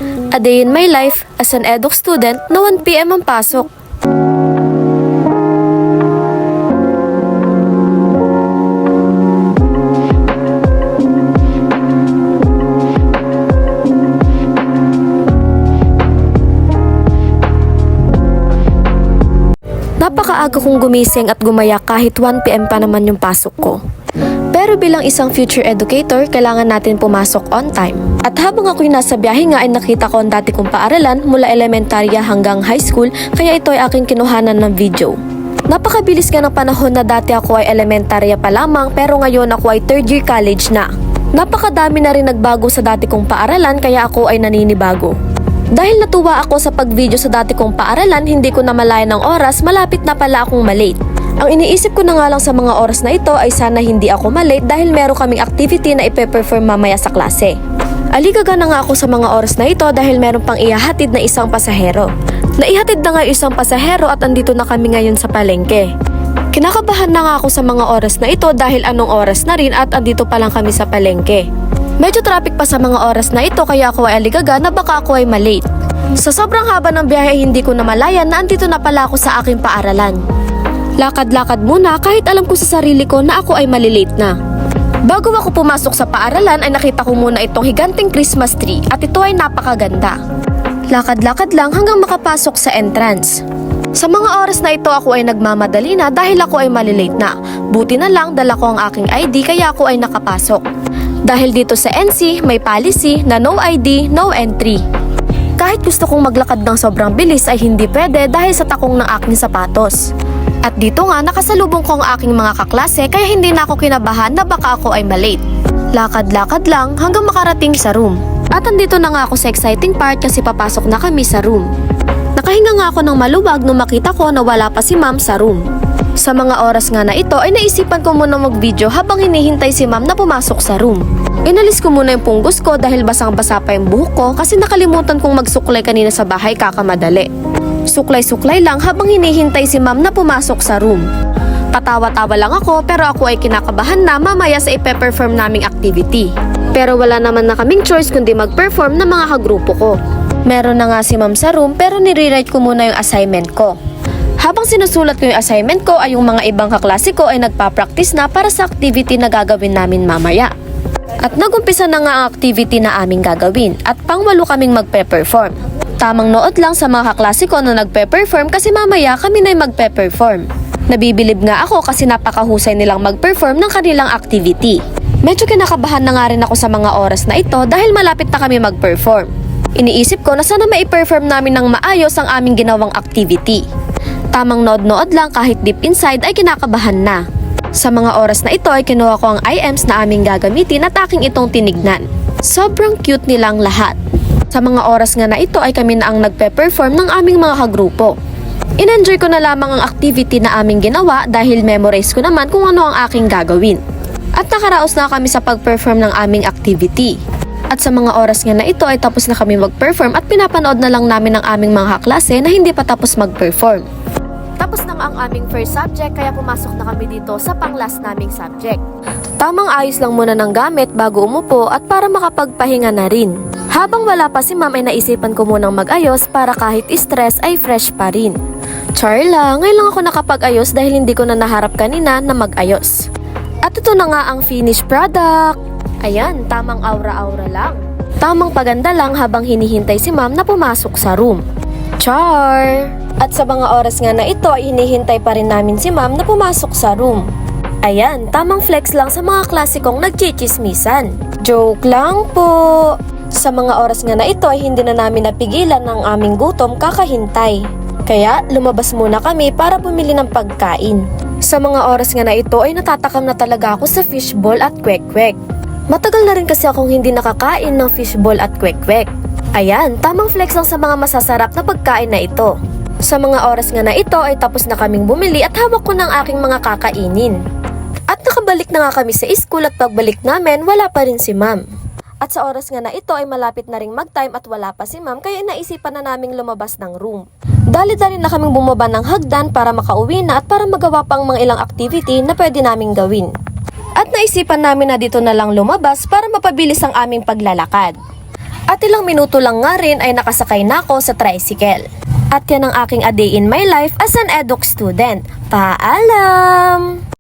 A day in my life as an eduk student na 1 PM ang pasok. Napakaaga kong gumising at gumaya kahit 1 PM pa naman yung pasok ko. Pero bilang isang future educator, kailangan natin pumasok on time. At habang ako'y nasa biyahe nga ay nakita ko ang dati kong paaralan mula elementarya hanggang high school, kaya ito ay aking kinuhanan ng video. Napakabilis nga ng panahon na dati ako ay elementarya pa lamang pero ngayon ako ay 3rd year college na. Napakadami na rin nagbago sa dati kong paaralan kaya ako ay naninibago. Dahil natuwa ako sa pag-video sa dati kong paaralan, hindi ko namalayan ng oras, malapit na pala akong malate. Ang iniisip ko na nga lang sa mga oras na ito ay sana hindi ako malate dahil meron kaming activity na ipe-perform mamaya sa klase. Aligaga na nga ako sa mga oras na ito dahil meron pang ihahatid na isang pasahero. Naihatid na nga yung isang pasahero at andito na kami ngayon sa palengke. Kinakabahan na nga ako sa mga oras na ito dahil anong oras na rin at andito pa lang kami sa palengke. Medyo traffic pa sa mga oras na ito kaya ako ay aligaga na baka ako ay malate. Sa sobrang haba ng biyahe hindi ko namalayan na andito na pala ako sa aking paaralan. Lakad-lakad muna kahit alam ko sa sarili ko na ako ay malilate na. Bago ako pumasok sa paaralan ay nakita ko muna itong higanting Christmas tree at ito ay napakaganda. Lakad-lakad lang hanggang makapasok sa entrance. Sa mga oras na ito ako ay nagmamadali na dahil ako ay malilate na. Buti na lang dala ko ang aking ID kaya ako ay nakapasok. Dahil dito sa NC may policy na no ID, no entry. Kahit gusto kong maglakad ng sobrang bilis ay hindi pwede dahil sa takong ng aking sapatos. At dito nga nakasalubong ko ang aking mga kaklase kaya hindi na ako kinabahan na baka ako ay malate. Lakad-lakad lang hanggang makarating sa room. At andito na nga ako sa exciting part kasi papasok na kami sa room. Nakahinga nga ako ng maluwag nung makita ko na wala pa si ma'am sa room. Sa mga oras nga na ito ay naisipan ko muna mag-video habang hinihintay si ma'am na pumasok sa room. Inalis ko muna yung punggos ko dahil basang-basa pa yung buhok ko kasi nakalimutan kong magsuklay kanina sa bahay kakamadali. Suklay-suklay lang habang hinihintay si ma'am na pumasok sa room. Patawa-tawa lang ako pero ako ay kinakabahan na mamaya sa ipe-perform naming activity. Pero wala naman na kaming choice kundi mag-perform ng mga kagrupo ko. Meron na nga si ma'am sa room pero nire-write ko muna yung assignment ko. Habang sinusulat ko yung assignment ko ay yung mga ibang kaklase ko ay nagpa-practice na para sa activity na gagawin namin mamaya. At nagumpisa na nga ang activity na aming gagawin at pang-8 kaming magpe-perform. Tamang nood lang sa mga kaklase ko na nagpe-perform kasi mamaya kami na'y magpe-perform. Nabibilib nga ako kasi napakahusay nilang mag-perform ng kanilang activity. Medyo kinakabahan na nga rin ako sa mga oras na ito dahil malapit na kami mag-perform. Iniisip ko na sana mai-perform namin ng maayos ang aming ginawang activity. Tamang nood-nood lang kahit deep inside ay kinakabahan na. Sa mga oras na ito ay kinuha ko ang IMs na aming gagamitin at aking itong tinignan. Sobrang cute nilang lahat. Sa mga oras nga na ito ay kami na ang nagpe-perform ng aming mga kagrupo. In-enjoy ko na lamang ang activity na aming ginawa dahil memorize ko naman kung ano ang aking gagawin. At nakaraos na kami sa pag-perform ng aming activity. At sa mga oras nga na ito ay tapos na kami mag-perform at pinapanood na lang namin ang aming mga kaklase na hindi pa tapos mag-perform. Tapos na nga ang aming first subject kaya pumasok na kami dito sa pang-last naming subject. Tamang ayos lang muna ng gamit bago umupo at para makapagpahinga na rin. Habang wala pa si ma'am ay naisipan ko munang mag-ayos para kahit stress ay fresh pa rin. Charla, ngayon lang ako nakapag-ayos dahil hindi ko na naharap kanina na mag-ayos. At ito na nga ang finished product. Ayan, tamang aura-aura lang. Tamang paganda lang habang hinihintay si ma'am na pumasok sa room. Char! At sa mga oras nga na ito ay hinihintay pa rin namin si ma'am na pumasok sa room. Ayan, tamang flex lang sa mga klasikong nagchichismisan. Joke lang po! Sa mga oras nga na ito ay hindi na namin napigilan ng aming gutom kakahintay. Kaya lumabas muna kami para bumili ng pagkain. Sa mga oras nga na ito ay natatakam na talaga ako sa fishball at kwek-kwek. Matagal na rin kasi akong hindi nakakain ng fishball at kwek-kwek. Ayan, tamang flex lang sa mga masasarap na pagkain na ito. Sa mga oras nga na ito ay tapos na kaming bumili at hawak ko ng aking mga kakainin. At nakabalik na nga kami sa school at pagbalik namin wala pa rin si ma'am. At sa oras nga na ito ay malapit na ring mag-time at wala pa si ma'am kaya naisipan na naming lumabas ng room. Dali-dali na kaming bumaba ng hagdan para makauwi na at para magawa pang mga ilang activity na pwede naming gawin. At naisipan namin na dito na lang lumabas para mapabilis ang aming paglalakad. At ilang minuto lang nga rin ay nakasakay na ako sa tricycle. At yan ang aking a day in my life as an eduk student. Paalam!